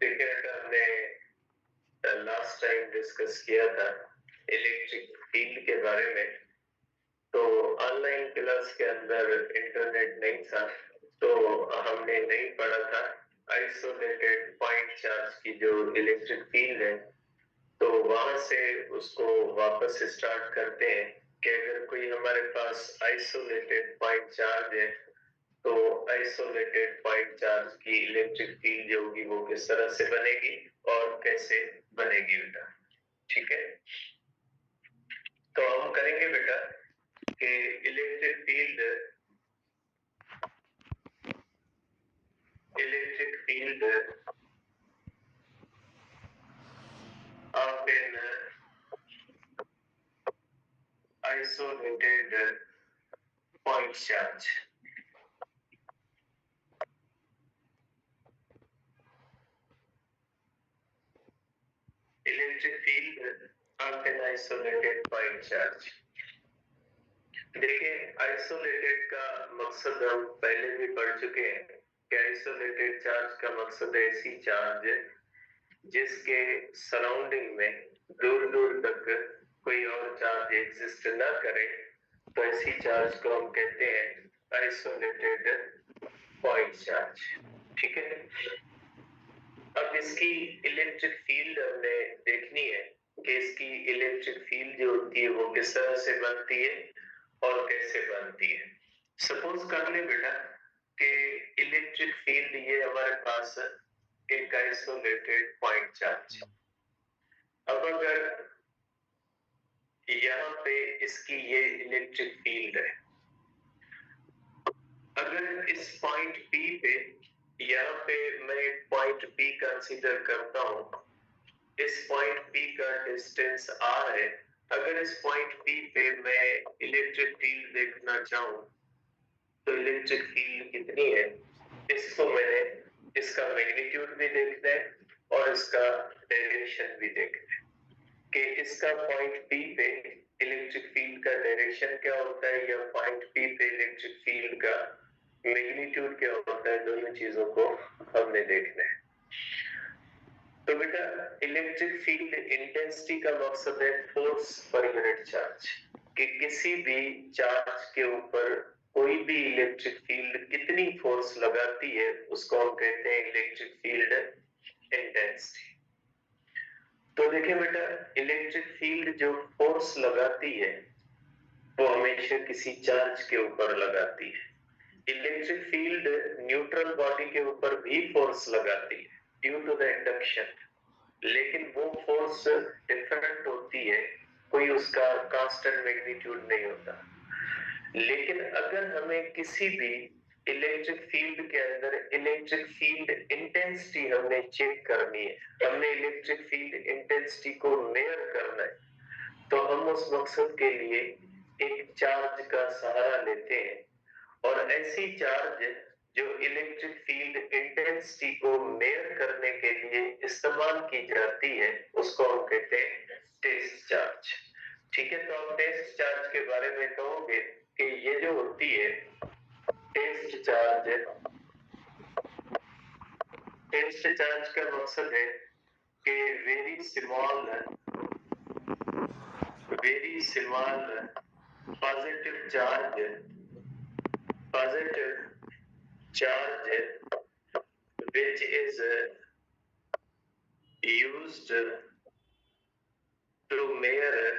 देखिए हमने last time discuss किया था इलेक्ट्रिक फील्ड के बारे में। तो ऑनलाइन क्लास के अंदर इंटरनेट नहीं था, तो हमने नहीं पढ़ा था आइसोलेटेड पॉइंट चार्ज की जो इलेक्ट्रिक फील्ड है। तो वहां से उसको वापस स्टार्ट करते हैं कि अगर कोई हमारे पास आइसोलेटेड पॉइंट चार्ज है तो आइसोलेटेड पॉइंट चार्ज की इलेक्ट्रिक फील्ड जो होगी वो किस तरह से बनेगी और कैसे बनेगी बेटा। ठीक है, तो हम करेंगे बेटा कि electric field of an isolated point charge. Electric field of an isolated point charge. देखिए आइसोलेटेड का मकसद हम पहले भी पढ़ चुके हैं कि आइसोलेटेड चार्ज का मकसद ऐसी चार्ज जिसके सराउंडिंग में दूर दूर तक कोई और चार्ज एग्जिस्ट ना करे, तो ऐसी चार्ज को हम कहते हैं आइसोलेटेड पॉइंट चार्ज। ठीक है, अब इसकी इलेक्ट्रिक फील्ड हमने देखनी है कि इसकी इलेक्ट्रिक फील्ड जो होती है वो किस तरह से बनती है और कैसे बनती है। सपोज कर ले बेटा कि इलेक्ट्रिक फील्ड ये हमारे पास एक आइसोलेटेड पॉइंट चार्ज। अब अगर यहाँ पे इसकी ये इलेक्ट्रिक फील्ड है, अगर इस पॉइंट पी पे, यहाँ पे मैं पॉइंट पी कंसीडर करता हूँ, इस पॉइंट पी का डिस्टेंस r है। अगर इस पॉइंट पी पे मैं इलेक्ट्रिक फील्ड देखना चाहूँ तो इलेक्ट्रिक फील्ड कितनी है, इसको मैंने इसका मैग्नीट्यूड भी देखना है और इसका डायरेक्शन भी देखना है कि इसका पॉइंट पी पे इलेक्ट्रिक फील्ड का डायरेक्शन क्या होता है या पॉइंट पी पे इलेक्ट्रिक फील्ड का मैग्नीट्यूड क्या होता है। दोनों चीजों को हमने देखना है। तो बेटा इलेक्ट्रिक फील्ड इंटेंसिटी का मकसद है फोर्स पर यूनिट चार्ज, कि किसी भी चार्ज के ऊपर कोई भी इलेक्ट्रिक फील्ड कितनी फोर्स लगाती है उसको हम कहते हैं इलेक्ट्रिक फील्ड इंटेंसिटी। तो देखिए बेटा इलेक्ट्रिक फील्ड जो फोर्स लगाती है वो हमेशा किसी चार्ज के ऊपर लगाती है। इलेक्ट्रिक फील्ड न्यूट्रल बॉडी के ऊपर भी फोर्स लगाती है ड्यू टू द इंडक्शन, लेकिन वो फोर्स डिफरेंट होती है, कोई उसका कांस्टेंट मैग्नीट्यूड नहीं होता। लेकिन अगर हमें किसी भी इलेक्ट्रिक फील्ड के अंदर इलेक्ट्रिक फील्ड इंटेंसिटी हमने चेक करनी है, हमने इलेक्ट्रिक फील्ड इंटेंसिटी को मेजर करना है, तो हम उस मकसद के लिए एक चार्ज का सहारा लेते हैं। और ऐसी चार्ज जो इलेक्ट्रिक फील्ड इंटेंसिटी को मेजर करने के लिए इस्तेमाल की जाती है उसको हम कहते हैं टेस्ट चार्ज। ठीक है, तो आप टेस्ट चार्ज के बारे में कहोगे कि ये जो होती है टेस्ट चार्ज, टेस्ट चार्ज का मकसद है कि very small positive charge which is used to measure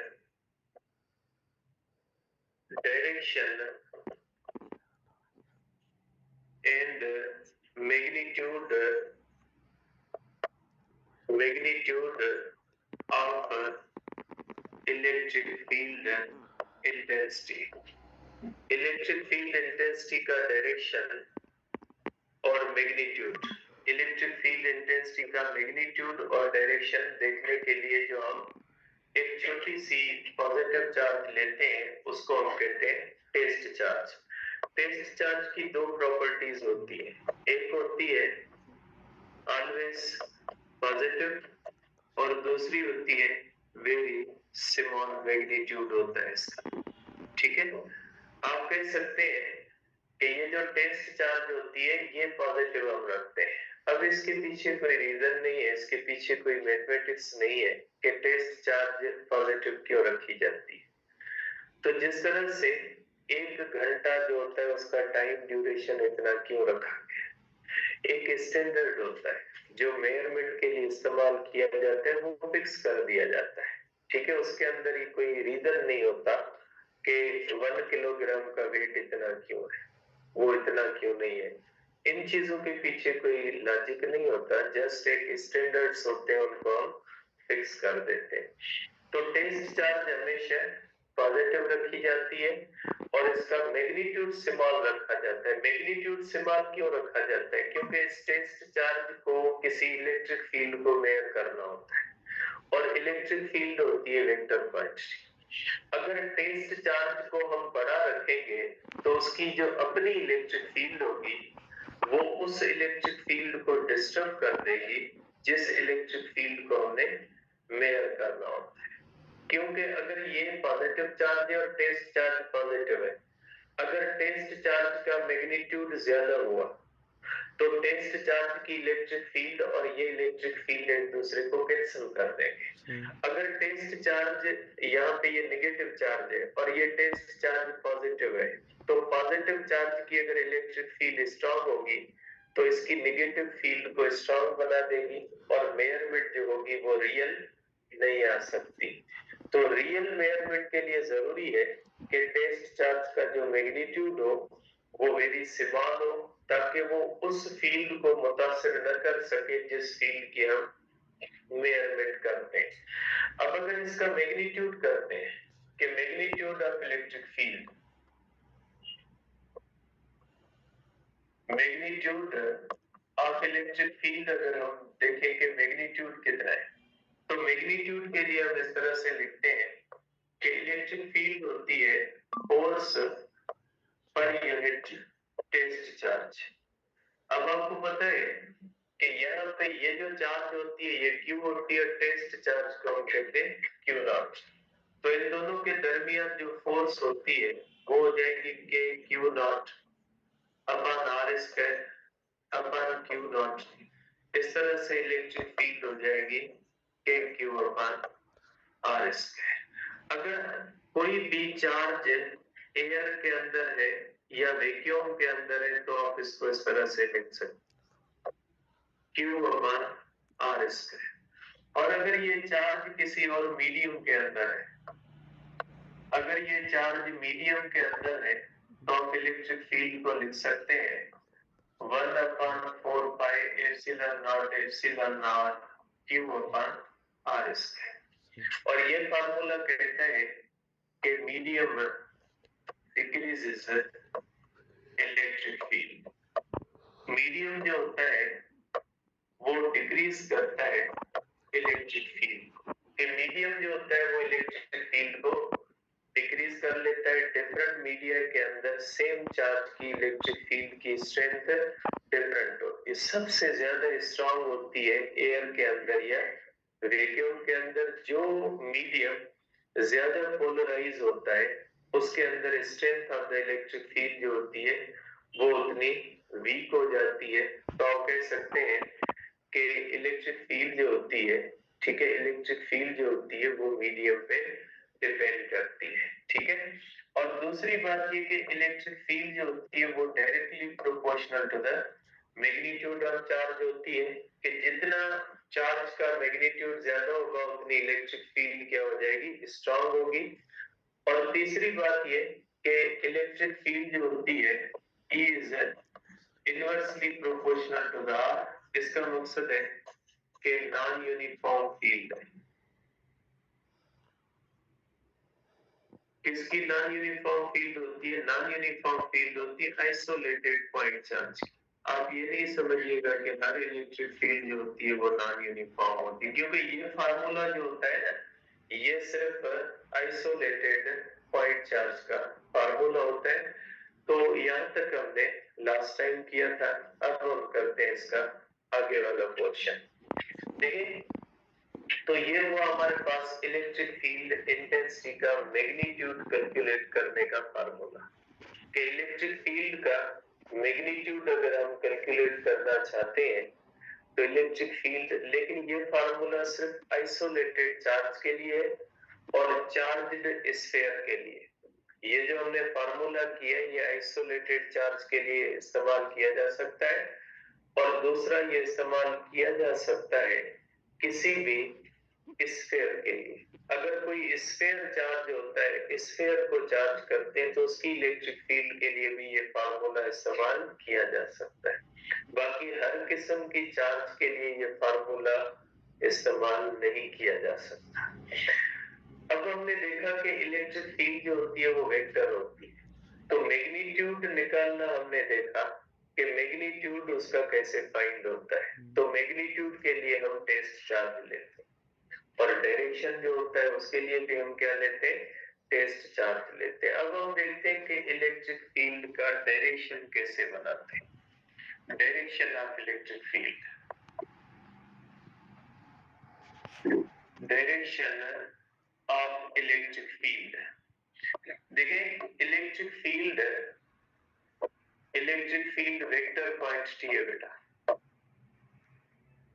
direction and magnitude of electric field intensity। Electric field intensity का डायरेक्शन और मैग्नीट्यूड, इलेक्ट्रिक फील्ड इंटेंसिटी का मैग्नीट्यूड और डायरेक्शन देखने के लिए जो हम एक छोटी सी पॉजिटिव चार्ज लेते हैं उसको हम कहते हैं टेस्ट चार्ज। टेस्ट चार्ज की दो प्रॉपर्टीज होती है, एक होती है ऑलवेज पॉजिटिव और दूसरी होती है वेरी स्मॉल मैग्नीट्यूड होता है इसका। ठीक है, आप कह सकते हैं कि ये जो टेस्ट चार्ज होती है ये पॉजिटिव हम रखते हैं अब इसके पीछे कोई रीजन नहीं है, इसके पीछे कोई मैथमेटिक्स नहीं है कि टेस्ट चार्ज पॉजिटिव क्यों रखी जाती है। तो जिस तरह से 1 घंटा जो होता है उसका टाइम ड्यूरेशन इतना क्यों रखा गया, एक स्टैंडर्ड होता है जो मेजरमेंट के लिए इस्तेमाल किया जाता है, वो फिक्स कर दिया जाता है, ठीक है। उसके अंदर ही कोई रीजन नहीं होता कि 1 किलोग्राम का वेट इतना क्यों है, वो इतना क्यों नहीं है। इन चीजों के पीछे कोई लॉजिक नहीं होता, जस्ट एक स्टैंडर्ड्स होते हैं, उनको हम फिक्स कर देते हैं। तो टेस्ट चार्ज हमेशा पॉजिटिव रखी जाती है और इसका मैग्नीट्यूड स्मॉल रखा जाता है। मैग्नीट्यूड स्मॉल क्यों रखा जाता है, क्योंकि इस टेस्ट चार्ज को किसी इलेक्ट्रिक फील्ड को मेजर करना होता है और इलेक्ट्रिक फील्ड होती है वेक्टर क्वांटिटी। अगर टेस्ट चार्ज को हम बड़ा रखेंगे तो उसकी जो अपनी इलेक्ट्रिक फील्ड होगी वो उस इलेक्ट्रिक फील्ड को डिस्टर्ब कर देगी जिस इलेक्ट्रिक फील्ड को हमने मेजर करना होता है। क्योंकि अगर ये पॉजिटिव चार्ज है और टेस्ट चार्ज पॉजिटिव है, अगर टेस्ट चार्ज का मैग्नीट्यूड ज्यादा हुआ तो टेस्ट चार्ज की इलेक्ट्रिक फील्ड और ये इलेक्ट्रिक फील्ड एक दूसरे को कैंसिल कर देंगे। अगर टेस्ट चार्ज यहाँ पे ये नेगेटिव चार्ज है और ये टेस्ट चार्ज पॉजिटिव है, तो पॉजिटिव चार्ज की अगर इलेक्ट्रिक फील्ड स्ट्रांग होगी तो इसकी नेगेटिव फील्ड को स्ट्रांग बना देगी और मेजरमेंट जो होगी वो रियल नहीं आ सकती। तो रियल मेजरमेंट के लिए जरूरी है कि टेस्ट चार्ज का जो मैग्नीट्यूड हो वो वेरी स्मॉल हो, ताकि वो उस फील्ड को मुतासिर न कर सके जिस फील्ड की हम मेजरमेंट करते हैं। अब अगर इसका मैग्नीट्यूड करते हैं कि magnitude of electric field, magnitude of electric field अगर हम देखें कि मैग्नीट्यूड कितना है, तो मैग्नीट्यूड के लिए हम इस तरह से लिखते हैं कि इलेक्ट्रिक फील्ड होती है force per unit test charge. अब आपको पता है कि यहाँ पे ये जो चार्ज होती है ये क्यू होती है, टेस्ट चार्ज को हम कहते हैं क्यू नॉट। तो इन दोनों के दरमियान जो फोर्स होती है वो हो जाएगी के q naught upon r square upon q naught. इस तरह से इलेक्ट्रिक फील्ड हो जाएगी के क्यू अपॉन आर स्क्वायर। अगर कोई भी चार्ज एयर के अंदर है या वैक्यूम के अंदर है तो आप इसको इस तरह से लिख सकते क्यू अपॉन आर स्क्वायर। और अगर ये चार्ज किसी और मीडियम के अंदर है, अगर ये चार्ज मीडियम के अंदर है तो आप इलेक्ट्रिक फील्ड को लिख सकते हैं 1/4 pi epsilon naught epsilon naught q upon r square. और ये फार्मूला कहता है कि medium decreases electric field. Medium जो होता है वो डिक्रीज करता है इलेक्ट्रिक फील्ड। मीडियम जो होता है वो इलेक्ट्रिक फील्ड को डिक्रीज कर लेता है। डिफरेंट मीडिया के अंदर सेम चार्ज की इलेक्ट्रिक फील्ड की स्ट्रेंथ डिफरेंट होती है। सबसे ज्यादा स्ट्रांग होती है एयर के अंदर या वैक्यूम के अंदर। जो मीडियम ज्यादा पोलराइज होता है उसके अंदर strength of the electric field जो होती है वो उतनी वीक हो जाती है। तो आप कह सकते हैं कि इलेक्ट्रिक फील्ड जो होती है, ठीक है, इलेक्ट्रिक फील्ड जो होती है वो मीडियम पे डिपेंड करती है, ठीक है। और दूसरी बात ये कि इलेक्ट्रिक फील्ड जो होती है वो directly proportional to the magnitude of charge होती है, कि जितना चार्ज का मैग्नीट्यूड ज्यादा होगा उतनी इलेक्ट्रिक फील्ड क्या हो जाएगी, स्ट्रांग होगी। और तीसरी बात ये कि इलेक्ट्रिक फील्ड जो होती है is inversely proportional to the r. इसका मकसद है कि नॉन यूनिफॉर्म फील्ड है। किसकी नॉन यूनिफॉर्म फील्ड होती है? नॉन यूनिफॉर्म फील्ड होती है आइसोलेटेड पॉइंट चार्ज। आप ये नहीं समझिएगा कि हर इलेक्ट्रिक फील्ड जो होती है वो नॉन यूनिफॉर्म होती है, क्योंकि ये फार्मूला जो होता है ना ये सिर्फ आइसोलेटेड पॉइंट चार्ज का फार्मूला होता है। तो यहाँ तक हमने लास्ट टाइम किया था, अब हम करते हैं इसका आगे वाला पोर्शन। देखिए, तो ये हुआ हमारे पास इलेक्ट्रिक फील्ड इंटेंसिटी का मैग्नीट्यूड कैलकुलेट करने का फार्मूला। कि इलेक्ट्रिक फील्ड का मैग्नीट्यूड अगर हम कैलकुलेट करना चाहते हैं तो इलेक्ट्रिक फील्ड, लेकिन ये फार्मूला सिर्फ आइसोलेटेड चार्ज के लिए और चार्ज्ड स्फीयर के लिए। ये जो हमने फार्मूला किया है ये आइसोलेटेड चार्ज के लिए इस्तेमाल किया जा सकता है, और दूसरा ये इस्तेमाल किया जा सकता है किसी भी स्फीयर के लिए। अगर कोई स्फीयर चार्ज होता है, स्फीयर को चार्ज करते हैं, तो उसकी इलेक्ट्रिक फील्ड के लिए भी ये फार्मूला इस्तेमाल किया जा सकता है। बाकी हर किस्म की चार्ज के लिए ये फार्मूला इस्तेमाल नहीं किया जा सकता। अब हमने देखा कि इलेक्ट्रिक फील्ड जो होती है वो वेक्टर होती है, तो मैग्नीट्यूड निकालना हमने देखा कि मैग्नीट्यूड उसका कैसे फाइंड होता है। तो मैग्नीट्यूड के लिए हम टेस्ट चार्ज लेते हैं, और डायरेक्शन जो होता है उसके लिए भी हम क्या लेते हैं, टेस्ट चार्ज लेते हैं। अब हम देखते हैं कि इलेक्ट्रिक फील्ड का डायरेक्शन कैसे बनाते हैं। Direction of electric field, direction of electric field. देखिए इलेक्ट्रिक फील्ड वेक्टर क्वांटिटी है बेटा।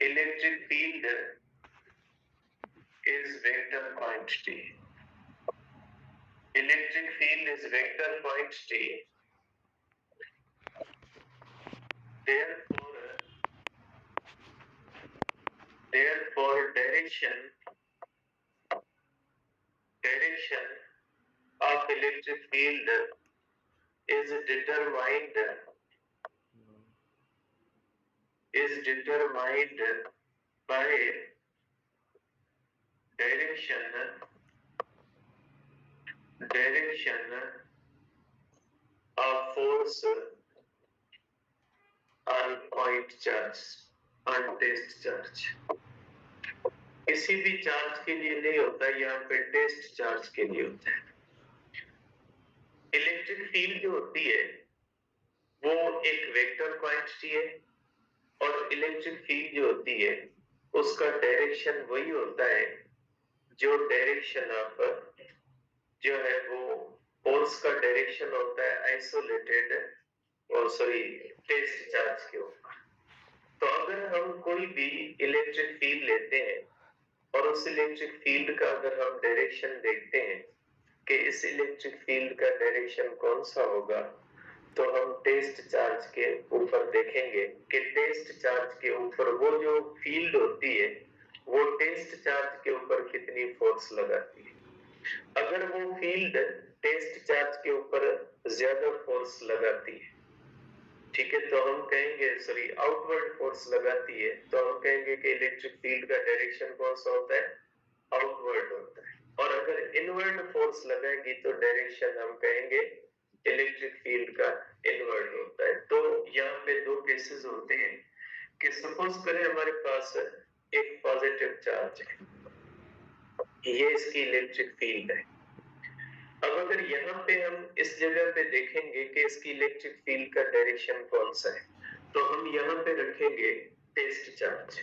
Electric field is vector quantity. Electric field is vector quantity, therefore direction of electric field is determined by direction of force on point charge, on test charge। किसी भी charge के लिए नहीं होता, यहाँ पे टेस्ट चार्ज के लिए होता है। इलेक्ट्रिक फील्ड जो होती है वो एक वेक्टर क्वांटिटी है, और इलेक्ट्रिक फील्ड जो होती है उसका डायरेक्शन वही होता है जो डायरेक्शन ऑफ जो है वो फोर्स का डायरेक्शन होता है आइसोलेटेड टेस्ट चार्ज के ऊपर। तो अगर हम कोई भी इलेक्ट्रिक फील्ड लेते हैं और उस इलेक्ट्रिक फील्ड का अगर हम डायरेक्शन देखते हैं कि इस इलेक्ट्रिक फील्ड का डायरेक्शन कौन सा होगा, तो हम टेस्ट चार्ज के ऊपर देखेंगे कि टेस्ट चार्ज के ऊपर वो जो फील्ड होती है वो टेस्ट चार्ज के ऊपर कितनी फोर्स लगाती है। अगर वो फील्ड टेस्ट चार्ज के ऊपर ज्यादा फोर्स लगाती है, ठीक है, तो हम कहेंगे आउटवर्ड फोर्स लगाती है, तो हम कहेंगे कि इलेक्ट्रिक फील्ड का डायरेक्शन कौन सा होता है, आउटवर्ड होता है। और अगर इनवर्ड फोर्स लगाएगी तो डायरेक्शन हम कहेंगे इलेक्ट्रिक फील्ड का इनवर्ड होता है। तो यहाँ पे दो केसेस होते हैं कि सपोज करें हमारे पास एक पॉजिटिव चार्ज है, ये इसकी इलेक्ट्रिक फील्ड है। अब अगर यहाँ पे हम इस जगह पे देखेंगे कि इसकी इलेक्ट्रिक फील्ड का डायरेक्शन कौन सा है, तो हम यहाँ पे रखेंगे टेस्ट चार्ज।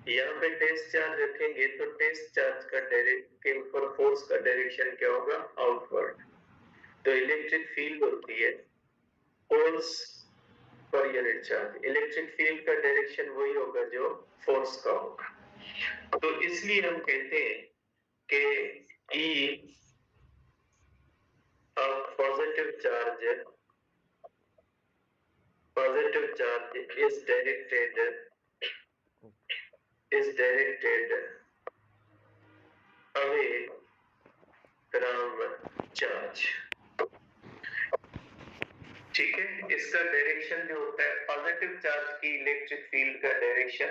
यहाँ पे टेस्ट चार्ज रखेंगे तो टेस्ट चार्ज का के ऊपर फोर्स का डायरेक्शन क्या होगा, आउटवर्ड। तो इलेक्ट्रिक फील्ड होती है force per unit charge. Electric field का डायरेक्शन वही होगा जो फोर्स का होगा। तो इसलिए हम कहते हैं कि E of positive charge is directed away from charge। ठीक है, इसका डायरेक्शन जो होता है पॉजिटिव चार्ज की इलेक्ट्रिक फील्ड का डायरेक्शन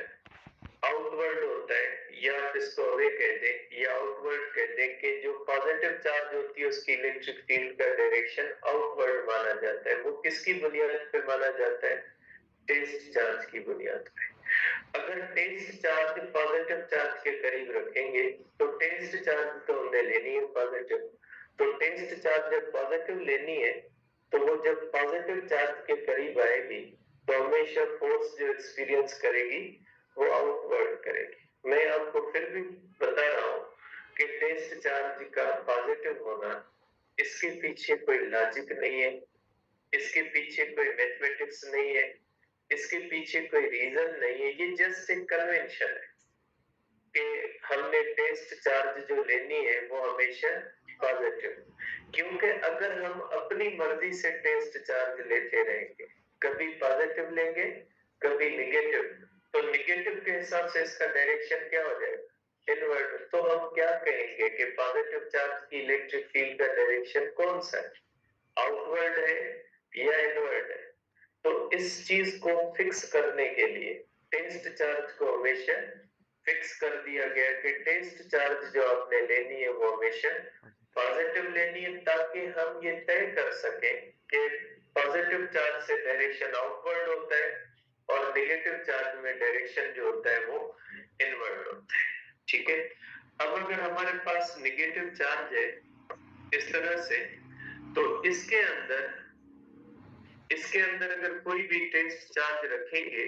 आउटवर्ड होता है, या इसको अवे कह दें या आउटवर्ड कह दें कि जो पॉजिटिव चार्ज होती है उसकी इलेक्ट्रिक फील्ड का डायरेक्शन आउटवर्ड माना जाता है। वो किसकी बुनियाद पे माना जाता है, टेस्ट चार्ज की बुनियाद पे। अगर टेस्ट चार्ज पॉजिटिव चार्ज के करीब रखेंगे तो टेस्ट चार्ज तो हमने लेनी है पॉजिटिव, तो टेस्ट चार्ज जब पॉजिटिव लेनी है तो वो जब पॉजिटिव चार्ज के करीब आएगी तो हमेशा फोर्स जो एक्सपीरियंस करेगी वो आउटवर्ड करेगी। मैं आपको फिर भी बता रहा हूँ कि टेस्ट चार्ज का पॉजिटिव होना, इसके पीछे कोई लॉजिक नहीं है, इसके पीछे कोई मैथमेटिक्स नहीं है, इसके पीछे कोई रीजन नहीं है, ये जस्ट एक कन्वेंशन है कि हमने टेस्ट चार्ज जो लेनी है वो हमेशा पॉजिटिव, क्योंकि अगर हम अपनी मर्जी से टेस्ट चार्ज लेते रहेंगे, कभी पॉजिटिव लेंगे कभी नेगेटिव, तो नेगेटिव के हिसाब से इसका डायरेक्शन क्या हो जाएगा, इनवर्ट। तो हम क्या कहेंगे कि पॉजिटिव चार्ज की इलेक्ट्रिक फील्ड का डायरेक्शन कौन सा है, आउटवर्ड है या इनवर्ड है। तो इस चीज को फिक्स करने के लिए टेस्ट चार्ज को हमेशा फिक्स कर दिया गया कि टेस्ट चार्ज जो आपने लेनी है वो हमेशा पॉजिटिव लेनी है, ताकि हम ये तय कर सकें कि पॉजिटिव चार्ज से डायरेक्शन आउटवर्ड होता है और नेगेटिव चार्ज में डायरेक्शन जो होता है वो इनवर्ड होता है। ठीक है, अब अगर हमारे पास नेगेटिव चार्ज है इस तरह से, तो इसके अंदर अगर कोई भी टेस्ट चार्ज रखेंगे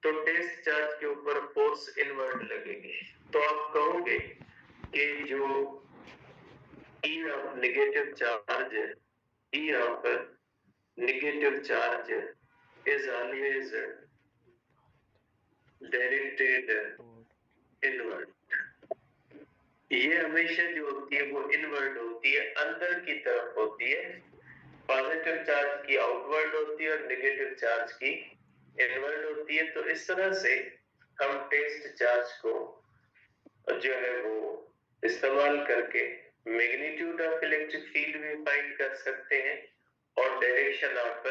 तो टेस्ट चार्ज के ऊपर फोर्स इनवर्ट लगेगी। तो आप कहोगे कि जो E ऑफ नेगेटिव चार्ज है, E of negative charge is always directed inward. ये हमेशा जो होती है वो इनवर्ट होती है, अंदर की तरफ होती है। पॉजिटिव चार्ज की आउटवर्ड होती है और नेगेटिव चार्ज की इनवर्ट होती है। तो इस तरह से हम टेस्ट चार्ज को जो है वो इस्तेमाल करके मैग्नीट्यूड ऑफ इलेक्ट्रिक फील्ड भी फाइंड कर सकते हैं और डायरेक्शन ऑफ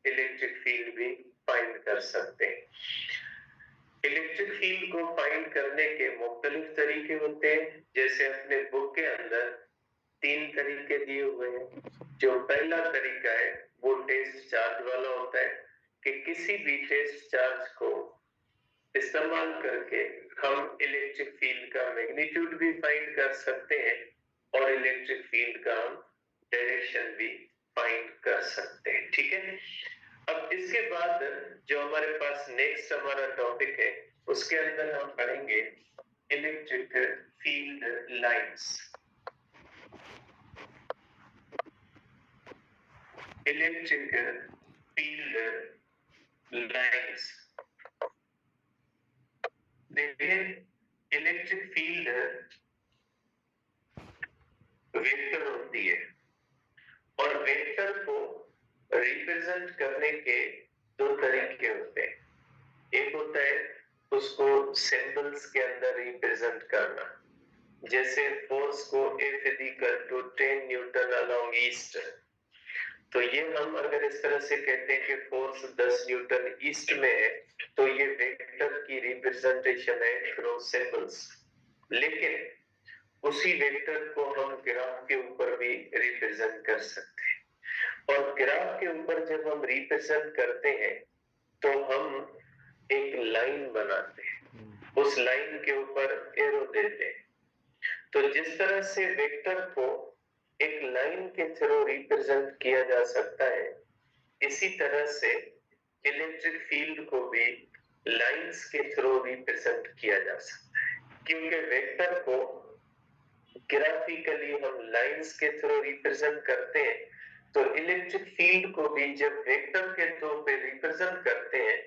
इलेक्ट्रिक फील्ड भी फाइंड कर सकते हैं। इलेक्ट्रिक फील्ड को फाइंड करने के मुख्तलिफ तरीके होते हैं, जैसे अपने बुक के अंदर 3 तरीके दिए हुए हैं। जो पहला तरीका है वो टेस्ट चार्ज वाला होता है कि किसी भी टेस्ट चार्ज को इस्तेमाल करके हम इलेक्ट्रिक फील्ड का मैग्नीट्यूड भी फाइंड कर सकते हैं और इलेक्ट्रिक फील्ड का हम डायरेक्शन भी फाइंड कर सकते हैं। ठीक है, अब इसके बाद जो हमारे पास नेक्स्ट हमारा टॉपिक है उसके अंदर हम पढ़ेंगे electric field lines. Electric field lines, देखिए इलेक्ट्रिक फील्ड वेक्टर होती है और वेक्टर को रिप्रेजेंट करने के 2 तरीके होते हैं। एक होता है उसको सिंबल्स के अंदर रिप्रेजेंट करना, जैसे फोर्स को F = 10 न्यूटन अलोंग ईस्ट। तो ये हम अगर इस तरह से कहते हैं कि फोर्स 10 न्यूटन ईस्ट में है, तो ये वेक्टर की रिप्रेजेंटेशन है थ्रू सिंबल्स। लेकिन उसी वेक्टर को हम ग्राफ के ऊपर भी रिप्रेजेंट कर सकते हैं और ग्राफ के ऊपर जब हम रिप्रेजेंट करते हैं तो हम एक लाइन बनाते हैं, उस लाइन के ऊपर एरो देते हैं। तो जिस तरह से वेक्टर को एक लाइन के थ्रू रिप्रेजेंट किया जा सकता है, इसी तरह से इलेक्ट्रिक फील्ड को भी लाइंस के थ्रू रिप्रेजेंट किया जा सकता है, क्योंकि वेक्टर को ग्राफिकली हम लाइंस के थ्रू रिप्रेजेंट करते हैं। तो इलेक्ट्रिक फील्ड को भी जब वेक्टर के तौर पे रिप्रेजेंट करते हैं,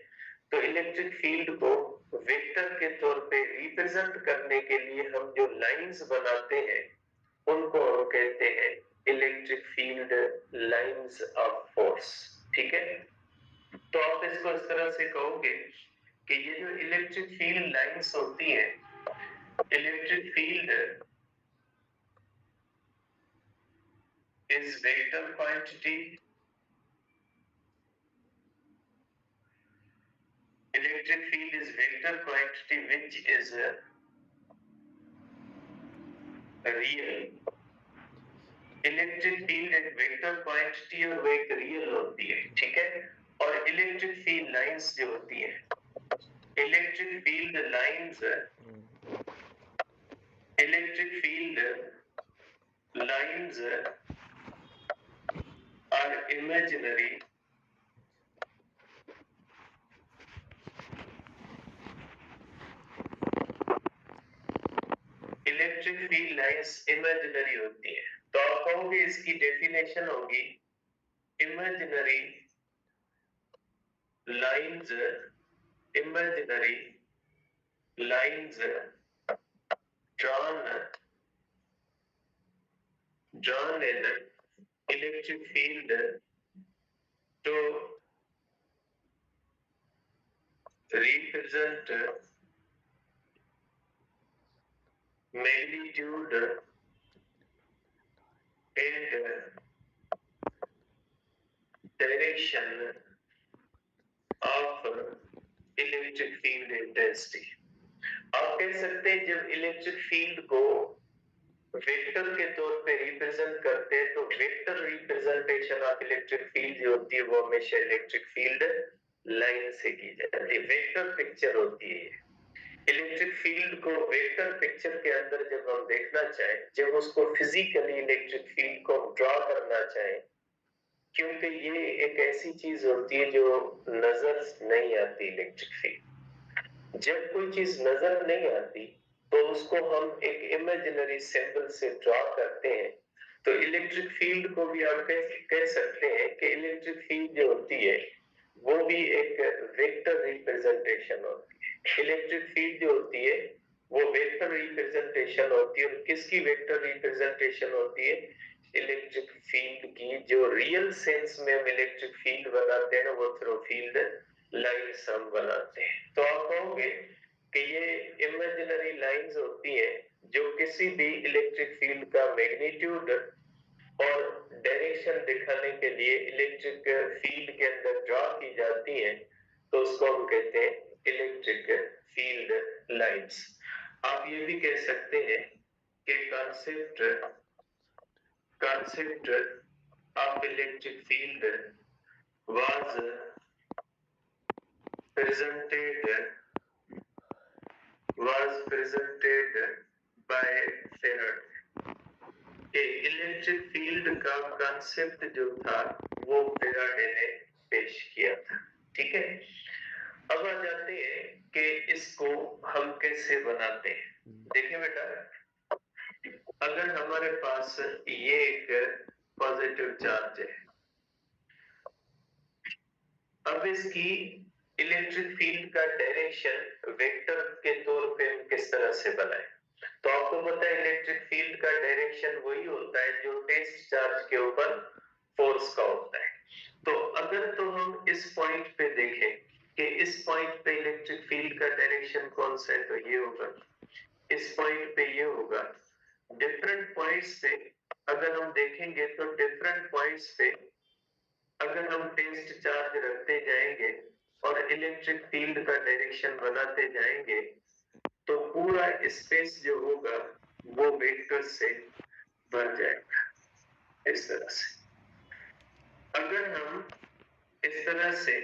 तो इलेक्ट्रिक फील्ड को वेक्टर के तौर पे रिप्रेजेंट करने के लिए हम जो लाइंस बनाते हैं उनको हम कहते हैं electric field lines of force. ठीक है, तो आप इसको इस तरह से कहोगे कि ये जो इलेक्ट्रिक फील्ड लाइंस होती है, electric field is vector quantity. Electric field is vector quantity which is real. Electric field एक वेक्टर क्वांटिटी और वो एक रियल होती है। ठीक है, और इलेक्ट्रिक फील्ड लाइंस जो होती है, electric field lines are imaginary electric field lines imaginary होती है। तो आप कहोगे इसकी डेफिनेशन होगी imaginary lines, imaginary lines drawn in electric field to represent magnitude and direction of electric field intensity. आप कह सकते हैं जब इलेक्ट्रिक फील्ड को वेक्टर के तौर पे रिप्रेजेंट करते हैं तो vector representation of electric field जो होती है वो हमेशा इलेक्ट्रिक फील्ड लाइन से की जाती है, वेक्टर पिक्चर होती है। इलेक्ट्रिक फील्ड को वेक्टर पिक्चर के अंदर जब हम देखना चाहें, जब उसको फिजिकली इलेक्ट्रिक फील्ड को ड्रॉ करना चाहें, क्योंकि ये एक ऐसी चीज होती है जो नजर नहीं आती। इलेक्ट्रिक फील्ड जब कोई चीज नजर नहीं आती तो उसको हम एक इमेजिनरी सिंबल से ड्रॉ करते हैं। तो इलेक्ट्रिक फील्ड को भी आप कह सकते हैं कि इलेक्ट्रिक फील्ड जो होती है वो भी एक वेक्टर रिप्रेजेंटेशन होती है। इलेक्ट्रिक फील्ड जो होती है वो वेक्टर रिप्रेजेंटेशन होती है। और किसकी वेक्टर रिप्रेजेंटेशन होती है? इलेक्ट्रिक फील्ड की। जो रियल सेंस में हम इलेक्ट्रिक फील्ड बनाते हैं ना, वो थ्रू फील्ड लाइन्स हम बनाते हैं। तो आप कहोगे कि ये इमेजिनरी लाइंस होती हैं जो किसी भी इलेक्ट्रिक फील्ड का मैग्नीट्यूड और डायरेक्शन दिखाने के लिए इलेक्ट्रिक फील्ड के अंदर ड्रॉ की जाती हैं, तो उसको हम कहते हैं इलेक्ट्रिक फील्ड लाइंस। आप ये भी कह सकते हैं कि concept of electric field was presented by Faraday। Electric field का कॉन्सेप्ट जो था वो फेराडे ने पेश किया था। ठीक है, अब आ जाते हैं कि इसको हम कैसे बनाते हैं। देखिए बेटा, अगर हमारे पास ये एक पॉजिटिव चार्ज है, अब इसकी इलेक्ट्रिक फील्ड का डायरेक्शन वेक्टर के तौर पे हम किस तरह से बनाएं? तो आपको पता है इलेक्ट्रिक फील्ड का डायरेक्शन वही होता है जो टेस्ट चार्ज के ऊपर फोर्स का होता है। तो अगर तो हम इस पॉइंट पे देखें कि इस पॉइंट पे इलेक्ट्रिक फील्ड का डायरेक्शन कौन सा है, तो ये होगा, इस पॉइंट पे ये होगा। डिफरेंट पॉइंट्स पे अगर हम देखेंगे तो डिफरेंट पॉइंट्स पे अगर हम टेस्ट चार्ज रखते जाएंगे और इलेक्ट्रिक फील्ड का डायरेक्शन बनाते जाएंगे तो पूरा स्पेस जो होगा वो वेक्टर से भर जाएगा। इस तरह से अगर हम इस तरह से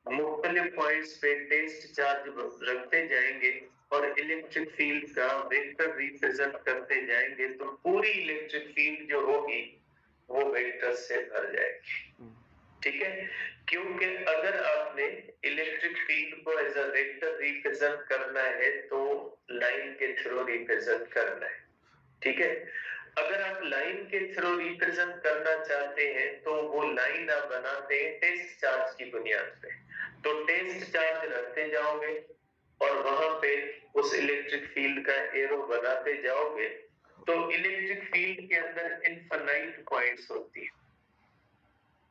मुख्तलिफ पॉइंट्स पे टेस्ट चार्ज रखते जाएंगे और इलेक्ट्रिक फील्ड का वेक्टर रिप्रेजेंट करते जाएंगे तो पूरी इलेक्ट्रिक फील्ड जो होगी वो वेक्टर से भर जाएगी। ठीक है, क्योंकि अगर आपने इलेक्ट्रिक फील्ड को एज अ वेक्टर रिप्रेजेंट करना है तो लाइन के थ्रू रिप्रेजेंट करना है। ठीक है, अगर आप लाइन के थ्रू रिप्रेजेंट करना चाहते हैं तो वो लाइन आप बनाते हैं टेस्ट चार्ज की बुनियाद पे। तो टेस्ट चार्ज रखते जाओगे और वहां पे उस इलेक्ट्रिक फील्ड का एरो बनाते जाओगे तो इलेक्ट्रिक फील्ड के अंदर इनफाइनाइट पॉइंट्स होती है।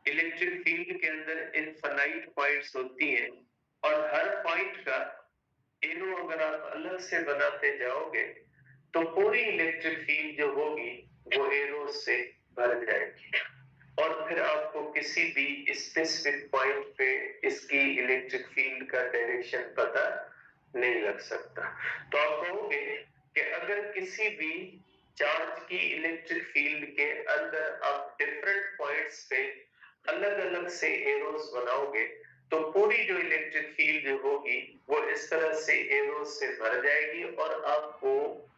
इलेक्ट्रिक फील्ड के अंदर इनफाइनाइट पॉइंट्स होती हैं और हर पॉइंट का एरो अगर आप अलग से बनाते जाओगे तो पूरी इलेक्ट्रिक फील्ड जो होगी वो एरो से भर जाएगी और फिर आपको किसी भी स्पेसिफिक पॉइंट पे इसकी इलेक्ट्रिक फील्ड का डायरेक्शन पता नहीं लग सकता। तो आप कहोगे कि अगर किसी भी चार्ज की इलेक्ट्रिक फील्ड के अंदर आप डिफरेंट पॉइंट्स पे अलग अलग से एरोस बनाओगे तो पूरी जो इलेक्ट्रिक फील्ड होगी वो इस तरह से एरोस से भर जाएगी और आपको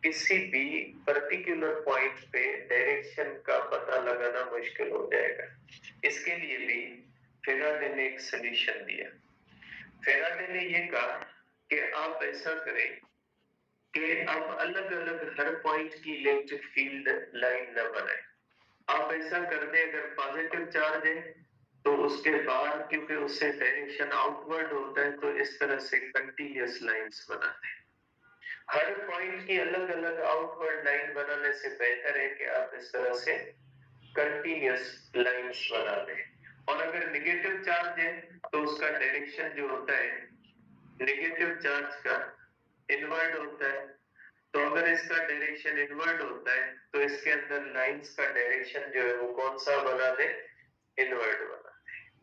किसी भी पर्टिकुलर पॉइंट पे डायरेक्शन का पता लगाना मुश्किल हो जाएगा। इसके लिए भी फेराडे ने एक सॉल्यूशन दिया। फेराडे ने ये कहा कि आप ऐसा करें कि आप अलग अलग हर पॉइंट की इलेक्ट्रिक फील्ड लाइन न बनाएं। आप ऐसा कर दें, अगर पॉजिटिव चार्ज है तो उसके बाद क्योंकि उससे डायरेक्शन आउटवर्ड होता है तो इस तरह से कंटिन्यूअस लाइंस बनाते हैं। हर पॉइंट की अलग अलग आउटवर्ड लाइन बनाने से बेहतर है कि आप इस तरह से कंटिन्यूअस लाइंस बना दें। और अगर नेगेटिव चार्ज है तो उसका डायरेक्शन जो होता है नेगेटिव चार्ज का इनवर्ट होता है। तो अगर इसका डायरेक्शन इनवर्ट होता है तो इसके अंदर लाइंस का डायरेक्शन जो है वो कौन सा बना दे, इनवर्ट बना दे।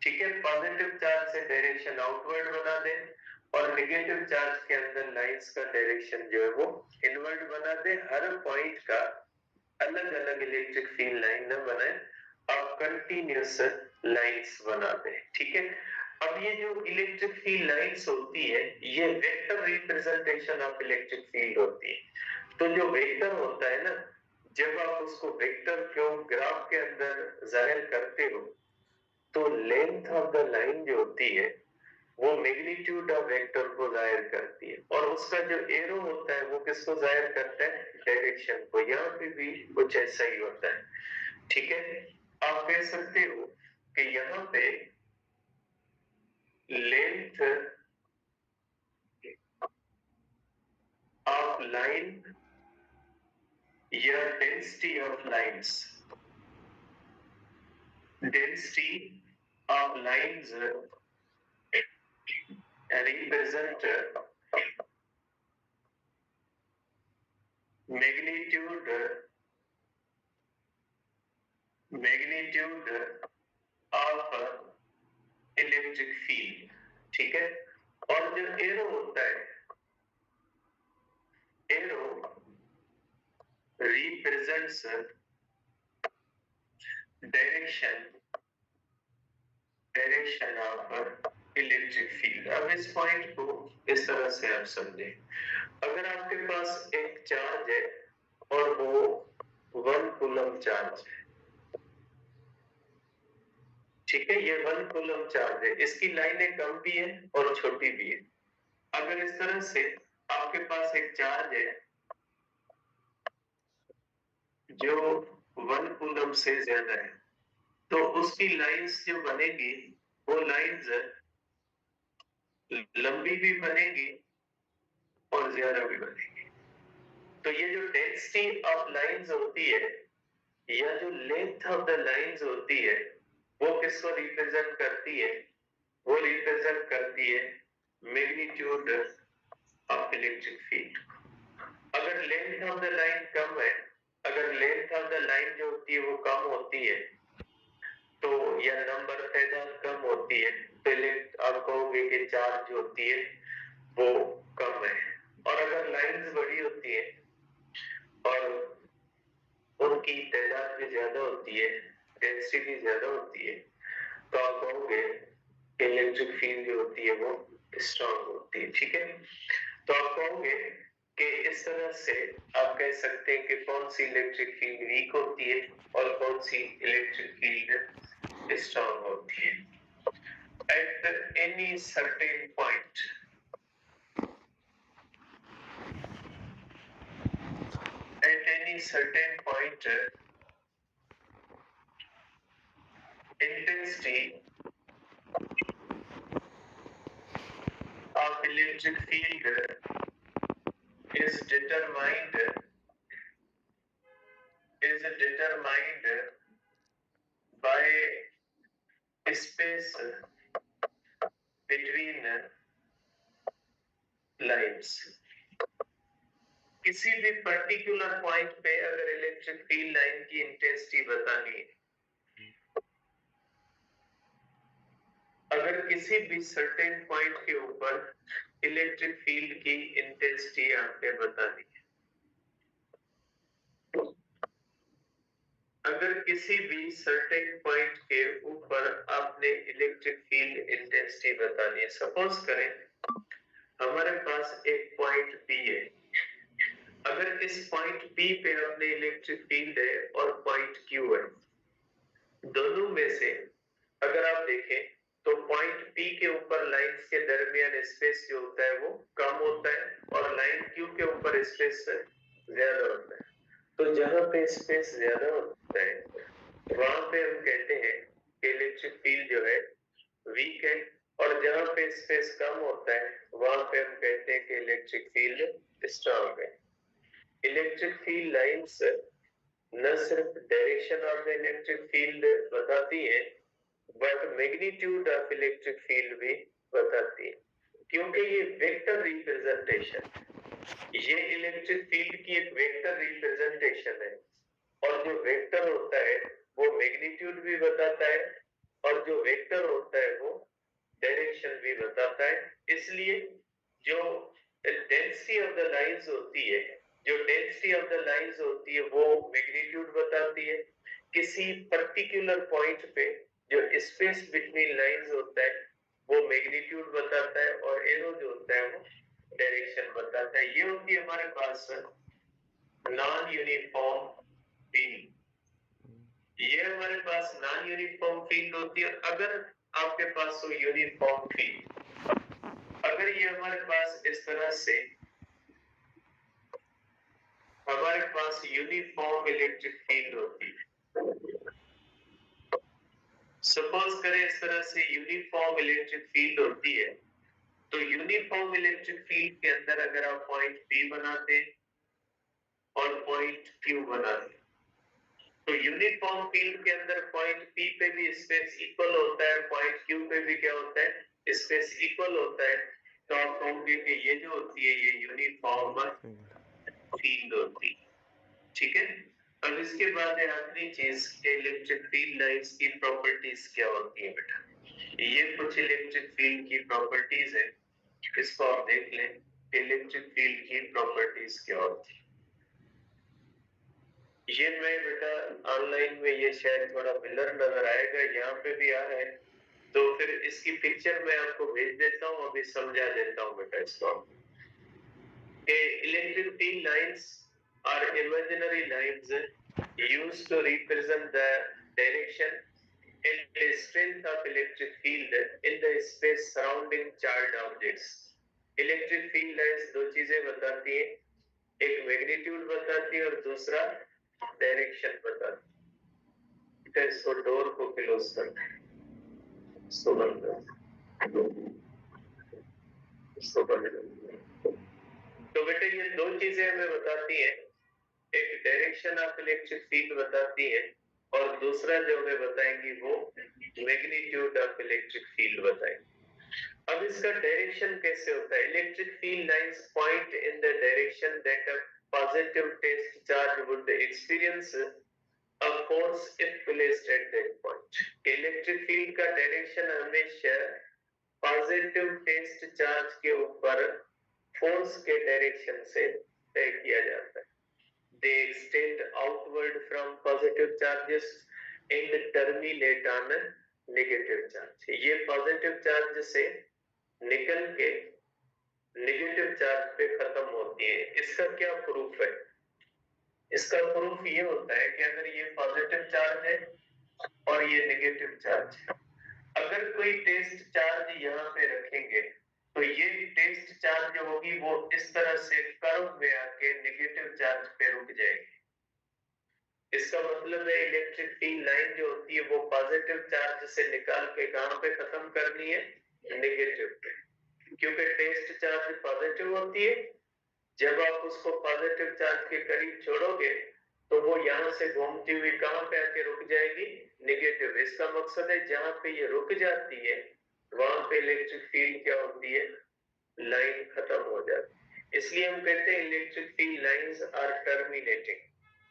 ठीक है, पॉजिटिव चार्ज से डायरेक्शन आउटवर्ड बना दे और नेगेटिव चार्ज के अंदर लाइंस का डायरेक्शन जो है वो इनवर्ट बना दे। हर पॉइंट का अलग अलग इलेक्ट्रिक फील्ड लाइन न बनाए, आप कंटिन्यूअस लाइंस बना दे। ठीक है, अब ये जो इलेक्ट्रिक फील्ड लाइंस होती है ये vector representation of electric field होती है। तो जो वेक्टर होता है ना, जब आप उसको वेक्टर को ग्राफ के अंदर जाहिर करते हो तो लेंथ ऑफ द लाइन जो होती है वो मैग्नीट्यूड ऑफ वेक्टर को जाहिर करती है और उसका जो एरो होता है वो किसको जाहिर करता है, डायरेक्शन को। यहाँ पे भी कुछ ऐसा ही होता है। ठीक है, आप कह सकते हो कि यहाँ पे लेंथ ऑफ लाइन या density of lines, density of lines represent magnitude of electric field. ठीक है, और जो एरो होता है, arrow represents direction of electric field. अब इस पॉइंट को इस तरह से आप समझे, अगर आपके पास एक चार्ज है और वो 1 कूलम चार्ज है। ठीक है, ये 1 कूलम चार्ज है, इसकी लाइनें कम भी है और छोटी भी है। अगर इस तरह से आपके पास एक चार्ज है जो 1 कूलम से ज्यादा है तो उसकी लाइंस जो बनेगी वो लाइंस लंबी भी बनेगी और ज्यादा भी बनेगी। तो ये जो डेंसिटी ऑफ लाइंस होती है या जो लेंथ ऑफ द लाइंस होती है वो किसको रिप्रेजेंट करती है, वो रिप्रेजेंट करती है मैग्नीट्यूड ऑफ इलेक्ट्रिक फील्ड। अगर लेंथ ऑफ द लाइन कम है, अगर लेंथ ऑफ द लाइन जो होती है वो कम होती है तो या नंबर तादाद कम होती है तो आप कहोगे कि चार्ज जो होती है वो कम है। और अगर लाइंस बड़ी होती है और उनकी तादाद भी ज्यादा होती है, डेंसिटी ज्यादा होती है, तो आप कहोगे कि इलेक्ट्रिक फील्ड जो होती है वो स्ट्रांग होती है। ठीक है, तो आप कहोगे कि इस तरह से आप कह सकते हैं कि कौन सी इलेक्ट्रिक फील्ड वीक होती है और कौन सी इलेक्ट्रिक फील्ड स्ट्रांग होती है। At any certain point, at any certain point, intensity of electric field is determined by space between lines। किसी भी पर्टिकुलर पॉइंट पे अगर इलेक्ट्रिक फील्ड लाइन की इंटेंसिटी बतानी है, अगर किसी भी सर्टेन पॉइंट के ऊपर इलेक्ट्रिक फील्ड की इंटेंसिटी आपने बतानी है, अगर किसी भी सर्टेन पॉइंट के ऊपर आपने इलेक्ट्रिक फील्ड इंटेंसिटी बतानी है, सपोज करें हमारे पास एक पॉइंट P है। अगर इस पॉइंट P पे अपने इलेक्ट्रिक फील्ड है और पॉइंट Q है, दोनों में से अगर आप देखें तो पॉइंट P के ऊपर लाइंस के दरमियान स्पेस जो होता है वो कम होता है और लाइन Q के ऊपर स्पेस ज्यादा होता है। तो जहां पे स्पेस ज्यादा होता है वहां पे हम कहते हैं इलेक्ट्रिक फील्ड जो है वीक है, और जहां पे स्पेस कम होता है वहां पे हम कहते हैं कि इलेक्ट्रिक फील्ड स्ट्रांग है। इलेक्ट्रिक फील्ड लाइंस न सिर्फ direction of the electric field बताती है but magnitude of electric field भी बताती है, क्योंकि ये वेक्टर रिप्रेजेंटेशन, ये इलेक्ट्रिक फील्ड की एक वेक्टर रिप्रेजेंटेशन है, और जो वेक्टर होता है वो मैग्नीट्यूड भी बताता है, और जो वेक्टर होता है वो डायरेक्शन भी बताता है। इसलिए जो डेंसिटी ऑफ द लाइंस होती है, जो डेंसिटी ऑफ द लाइंस होती है वो मैग्नीट्यूड बताती है। किसी पर्टिकुलर पॉइंट पे जो स्पेस बिटवीन लाइंस होता है वो मैग्नीट्यूड बताता है, और एरो जो होता है वो डायरेक्शन बताता है। ये होती है हमारे पास नॉन यूनिफॉर्म फील्ड। ये हमारे पास नॉन यूनिफॉर्म फील्ड होती है। अगर आपके पास हो यूनिफॉर्म फील्ड, अगर ये हमारे पास इस तरह से हमारे पास यूनिफॉर्म इलेक्ट्रिक फील्ड होती है, सपोज करें इस तरह से यूनिफॉर्म इलेक्ट्रिक फील्ड होती है, तो यूनिफॉर्म इलेक्ट्रिक फील्ड के अंदर अगर आप पॉइंट P बनाते और पॉइंट Q बनाते, तो यूनिफॉर्म फील्ड के अंदर पॉइंट P पे भी स्पेस इक्वल होता है, पॉइंट Q पे भी क्या होता है, स्पेस इक्वल होता है। तो आप कहोगे कि ये जो होती है ये यूनिफॉर्म फील्ड होती है। ठीक है, अब इसके बाद है आखिरी चीज के इलेक्ट्रिक फील्ड लाइंस की प्रॉपर्टीज क्या होती है बेटा। ये कुछ इलेक्ट्रिक फील्ड की प्रॉपर्टीज है, इसको आप देख लें। इलेक्ट्रिक फील्ड की प्रॉपर्टीज क्या होती है, ये मैं बेटा ऑनलाइन में ये शायद थोड़ा ब्लर नजर आएगा, यहाँ पे भी आ रहा है, तो फिर इसकी पिक्चर मैं आपको भेज देता हूँ, अभी समझा देता हूँ बेटा इसको। Electric field lines are imaginary lines used to represent the direction and the strength of electric field in the space surrounding charged objects. Electric field lines दो चीजें बताती है, एक मैग्नीट्यूड बताती है और दूसरा डायरेक्शन बताती है। इसको डोर को क्लोज करते हैं, इसको बंद कर, इसको बंद कर। तो बेटे ये दो चीजें हमें बताती है, एक डायरेक्शन ऑफ इलेक्ट्रिक फील्ड बताती है और दूसरा जो हमें बताएंगी वो मैग्नीट्यूड ऑफ इलेक्ट्रिक फील्ड बताएंगे। अब इसका डायरेक्शन कैसे होता है, electric field lines point in the direction that a positive test charge would experience a force if placed at that point. Electric field का डायरेक्शन हमेशा पॉजिटिव टेस्ट चार्ज के ऊपर फोर्स के डायरेक्शन से तय किया जाता है। They extend outward from positive charges and terminate on negative charge. ये पॉजिटिव चार्ज से निकल के नेगेटिव चार्ज पे खत्म होती है। इसका क्या प्रूफ है, इसका प्रूफ ये होता है कि अगर ये पॉजिटिव चार्ज है और ये नेगेटिव चार्ज है, अगर कोई टेस्ट चार्ज यहाँ पे रखेंगे तो ये टेस्ट चार्ज जो होगी वो इस तरह से कर्व में आके नेगेटिव चार्ज पे रुक जाएगी। इसका मतलब है इलेक्ट्रिक फील्ड लाइन जो होती है वो पॉजिटिव चार्ज से निकाल के कहां पे खत्म करनी है, नेगेटिव पे, क्योंकि टेस्ट चार्ज पॉजिटिव होती है। जब आप उसको पॉजिटिव चार्ज के करीब छोड़ोगे तो वो यहाँ से घूमती हुई कहां पे आके रुक जाएगी, नेगेटिव। इसका मकसद है जहां पे ये रुक जाती है वहां पे इलेक्ट्रिक फील्ड क्या होती है, लाइन खत्म हो जाती है। इसलिए हम कहते हैं electric field lines are terminating.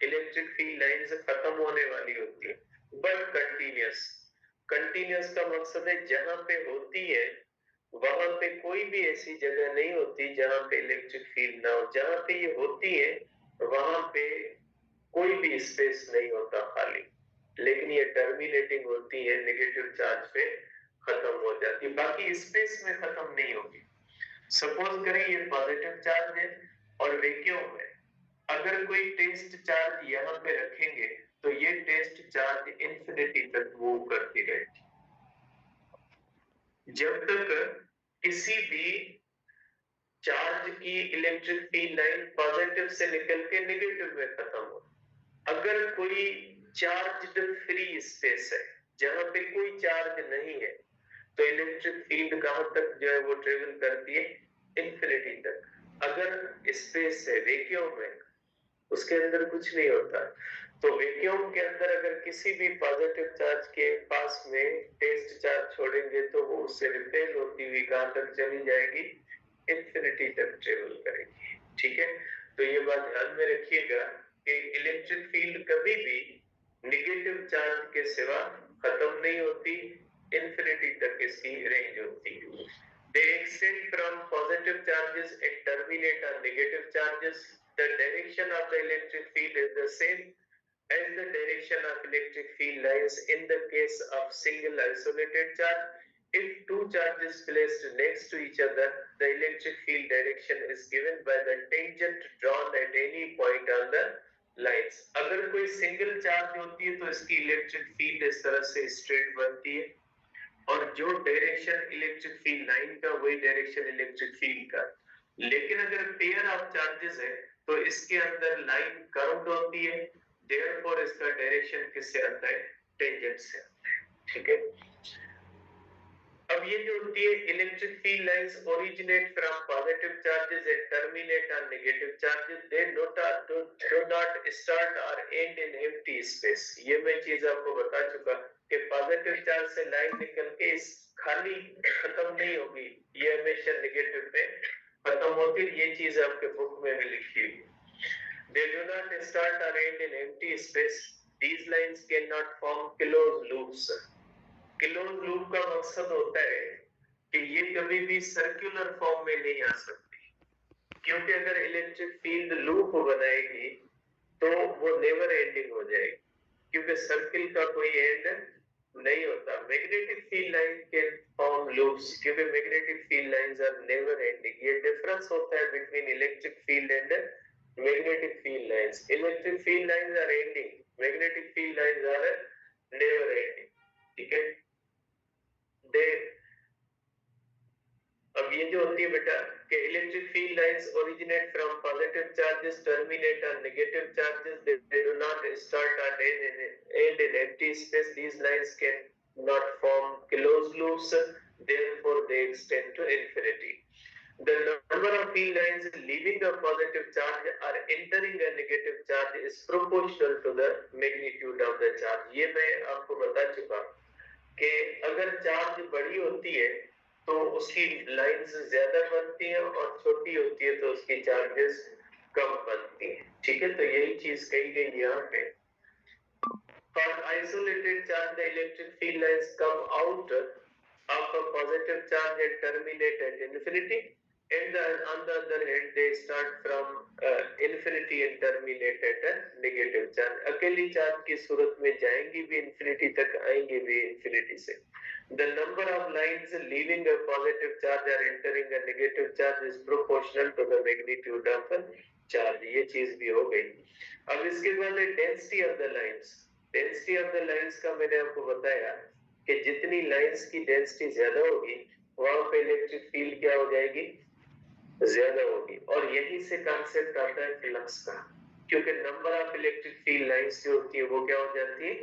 Electric field lines खत्म होने वाली होती है बट कंटीन्यूअस। कंटीन्यूअस का मकसद है जहां पे होती है वहां पे कोई भी ऐसी जगह नहीं होती जहां पे इलेक्ट्रिक फील्ड ना हो। जहां पे ये होती है वहां पे कोई भी स्पेस नहीं होता खाली, लेकिन ये टर्मिनेटिंग होती है, नेगेटिव चार्ज पे खत्म हो जाती है, बाकी स्पेस में खत्म नहीं होगी। सपोज करें ये पॉजिटिव चार्ज है और वैक्यूम है, अगर कोई टेस्ट चार्ज यहाँ पे रखेंगे तो ये टेस्ट चार्ज इंफिनिटी तक मूव करती रहेगी जब तक किसी भी चार्ज की इलेक्ट्रिक फील्ड लाइन पॉजिटिव से निकल के नेगेटिव में खत्म हो। अगर कोई चार्ज्ड फ्री स्पेस है, जहां पे कोई चार्ज नहीं है तो इलेक्ट्रिक फील्ड कहां तक जो है वो ट्रेवल करती है, इंफिनिटी तक। अगर स्पेस है, वैक्यूम है, उसके अंदर कुछ नहीं होता, तो वैक्यूम के अंदर अगर किसी भी पॉजिटिव चार्ज के पास में टेस्ट चार्ज छोड़ेंगे तो वो उससे रिपेल होती हुई कहां तक चली जाएगी, इंफिनिटी तक ट्रेवल करेगी। ठीक है, तो ये बात ध्यान में रखिएगा कि इलेक्ट्रिक फील्ड कभी भी नेगेटिव चार्ज के सिवा खत्म नहीं होती, इंफिनिटी तक इसकी रेंज होती है। They extend from positive charges and terminate on negative charges. The direction of the electric field is the same as the direction of electric field lines in the case of single isolated charge. If two charges placed next to each other, the electric field direction is given by the tangent drawn at any point on the lines. अगर कोई single charge होती है तो इसकी electric field इस तरह से straight बनती है, और जो डायरेक्शन इलेक्ट्रिक फील्ड लाइन का वही डायरेक्शन इलेक्ट्रिक फील्ड का। लेकिन अगर पेयर ऑफ चार्जेस है तो इसके अंदर लाइन कर्व्ड होती है, देयरफॉर इसका डायरेक्शन किससे आता है, टेंजेंट से आता है। ठीक है, अब ये जो होती है electric field lines originate from positive charges and terminate on negative charges, they do not start और एंड इन एम्प्टी स्पेस। ये मैं चीज आपको बता चुका कि पॉजिटिव चार्ज से लाइन निकल के इस खाली खत्म नहीं होगी, ये हमेशा नेगेटिव पे खत्म होती है। ये चीज आपके बुक में भी लिखी हुई है। They do not start or end in empty space. These lines cannot form closed loops. Close loop का मकसद होता है कि ये कभी भी सर्कुलर फॉर्म में नहीं आ सकती, क्योंकि अगर इलेक्ट्रिक फील्ड लूप बनाएगी तो वो नेवर एंडिंग हो जाएगी, क्योंकि सर्किल का कोई एंड नहीं होता। Magnetic field line can form loops क्योंकि magnetic field lines are never ending. ये डिफरेंस होता है between electric field and magnetic field lines. Electric field lines are ending, magnetic field lines are never ending. ठीक है, दे अब ये जो होती है बेटा कि electric field lines originate from positive charges, terminate on negative charges, they do not start और end in empty space. These lines can not form closed loops, therefore they extend to infinity. The number of field lines leaving a positive charge or entering a negative charge is proportional to the magnitude of the charge. ये मैं आपको बता चुका कि अगर charge बड़ी होती है तो उसकी लाइंस ज्यादा बनती हैं और छोटी होती है तो उसकी चार्जेस कम बनती हैं। ठीक है, तो यही चीज कही गई यहाँ पे। For isolated charge, the electric field lines come out of a positive charge and terminate at infinity, and on the other hand, they start from infinity and terminate at a negative charge. अकेली charge की सूरत में जाएंगी भी infinity तक, आएंगे भी infinity से। The number of lines leaving a positive charge or entering a negative charge is proportional to the magnitude of the charge. ये चीज भी हो गई। अब इसके बाद है density of the lines. Density of the lines का मैंने आपको बताया कि जितनी लाइंस की डेंसिटी ज्यादा होगी वहां पे इलेक्ट्रिक फील्ड क्या हो जाएगी, ज्यादा होगी। और यही से कांसेप्ट आता है फ्लक्स का, क्योंकि number of electric field lines जो होती है वो क्या हो जाती है,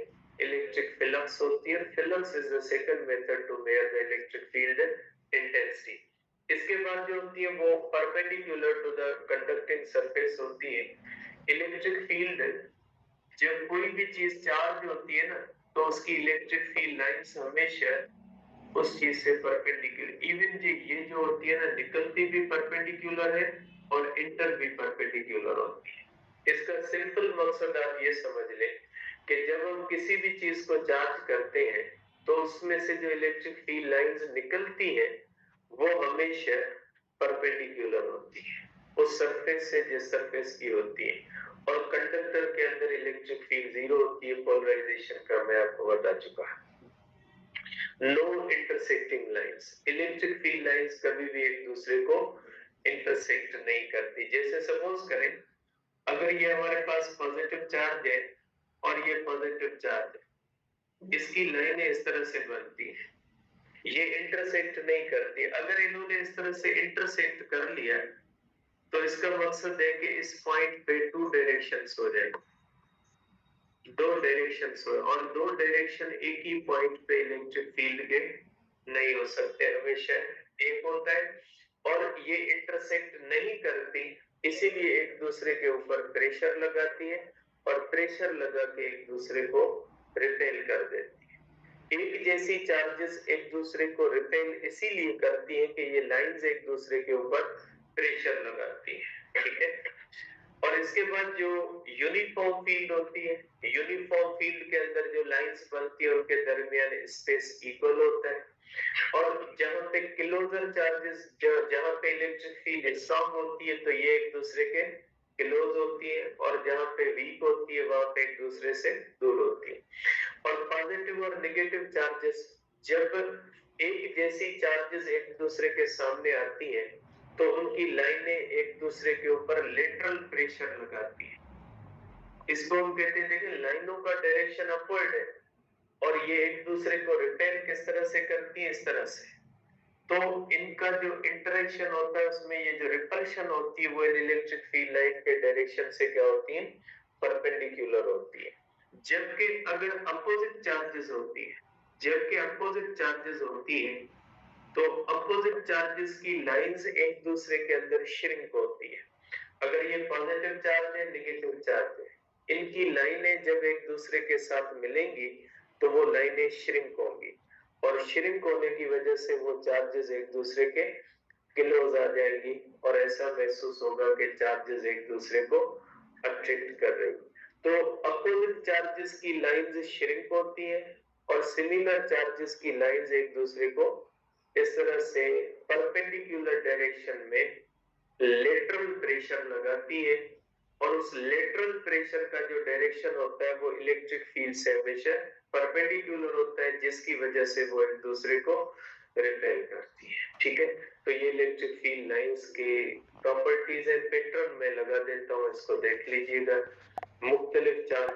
इलेक्ट्रिक फ्लक्स होती है। Flux is the second method to measure the electric field intensity. इसके बाद जो होती है वो perpendicular to the conducting surface होती है। इलेक्ट्रिक फील्ड जब कोई भी चीज चार्ज होती है ना तो उसकी इलेक्ट्रिक फील्ड लाइंस हमेशा उस चीज से परपेंडिकुलर, इवन ये जो होती है ना निकलती भी परपेंडिकुलर है और इंटर भी परपेंडिकुलर होती है। इसका सिंपल मकसद आप ये समझ ले कि जब हम किसी भी चीज को चार्ज करते हैं तो उसमें से जो इलेक्ट्रिक फील्ड लाइंस निकलती है वो हमेशा परपेंडिकुलर होती है उस सरफेस से जिस सरफेस की होती है। और कंडक्टर के अंदर इलेक्ट्रिक फील्ड जीरो होती है, पोलराइजेशन का मैं आपको बता चुका। No intersecting lines, electric field lines कभी भी एक दूसरे को इंटरसेक्ट नहीं करती। जैसे सपोज करें अगर ये हमारे पास पॉजिटिव चार्ज है और ये पॉजिटिव चार्ज है, इसकी लाइनें इस तरह से बनती है, ये इंटरसेक्ट नहीं करती। अगर इन्होंने इस तरह से इंटरसेक्ट कर लिया तो इसका मकसद है कि इस पॉइंट पे टू डायरेक्शंस हो जाएंगे, दो डायरेक्शंस हो और दो डायरेक्शन एक ही पॉइंट पे इलेक्ट्रिक फील्ड के नहीं हो सकते, हमेशा एक होता है और ये इंटरसेक्ट नहीं करती, इसीलिए एक दूसरे के ऊपर प्रेशर लगाती है और प्रेशर लगा के एक दूसरे को रिपेल कर देती है। एक जैसी चार्जेस एक दूसरे को रिपेल इसीलिए करती है कि ये लाइंस एक दूसरे के ऊपर प्रेशर लगाती है, ठीक है। और इसके बाद जो यूनिफॉर्म फील्ड होती है, यूनिफॉर्म फील्ड के अंदर जो लाइंस बनती है उनके दरमियान स्पेस इक्वल होता है और जहां पे क्लोजर चार्जेस जहां पे इलेक्ट्रिक फील्ड स्ट्रांग होती है तो ये एक दूसरे के क्लोज होती है और जहां पे वीक होती है वहां पे एक दूसरे से दूर होती है। और पॉजिटिव और नेगेटिव चार्जेस जब एक जैसी चार्जेस एक दूसरे के सामने आती है तो उनकी लाइनें एक दूसरे के ऊपर लेटरल प्रेशर लगाती है। इसको हम कहते हैं, देखिए लाइनों का डायरेक्शन अपवर्ड है और ये एक दूसरे को रिपेल किस तरह से करती है, इस तरह से। तो इनका जो इंटरेक्शन होता है उसमें ये जो रिपल्शन होती है वो इन इलेक्ट्रिक फील्ड लाइन के डायरेक्शन से क्या होती है, परपेंडिकुलर होती है। जबकि अगर अपोजिट चार्जेस होती है, जबकि अपोजिट चार्जेस होती है तो अपोजिट चार्जेस की लाइंस एक दूसरे के अंदर श्रिंक होती है। अगर ये पॉजिटिव चार्ज है, नेगेटिव चार्ज है, इनकी लाइनें जब एक दूसरे के साथ मिलेंगी तो वो लाइनें श्रिंक होंगी और श्रिंक होने की वजह से वो चार्जेस एक दूसरे के क्लोज आ जाएंगी और ऐसा महसूस होगा कि चार्जेस एक दूसरे को अट्रैक्ट कर रही। तो अपोजिट चार्जेस की लाइंस श्रिंक होती है और सिमिलर चार्जेस की लाइंस एक दूसरे को इस तरह से परपेंडिकुलर डायरेक्शन में लेटरल प्रेशर लगाती है और उस लेटरल प्रेशर का जो डायरेक्शन होता है वो इलेक्ट्रिक फील्ड से हमेशा परपेंडिकुलर होता है, जिसकी वजह से वो एक दूसरे को रिपेल करती है, ठीक है। तो ये इलेक्ट्रिक फील्ड लाइंस की प्रॉपर्टीज है, पैटर्न में लगा देता हूँ, इसको देख लीजिएगा। मुख्तलिफ चार्ज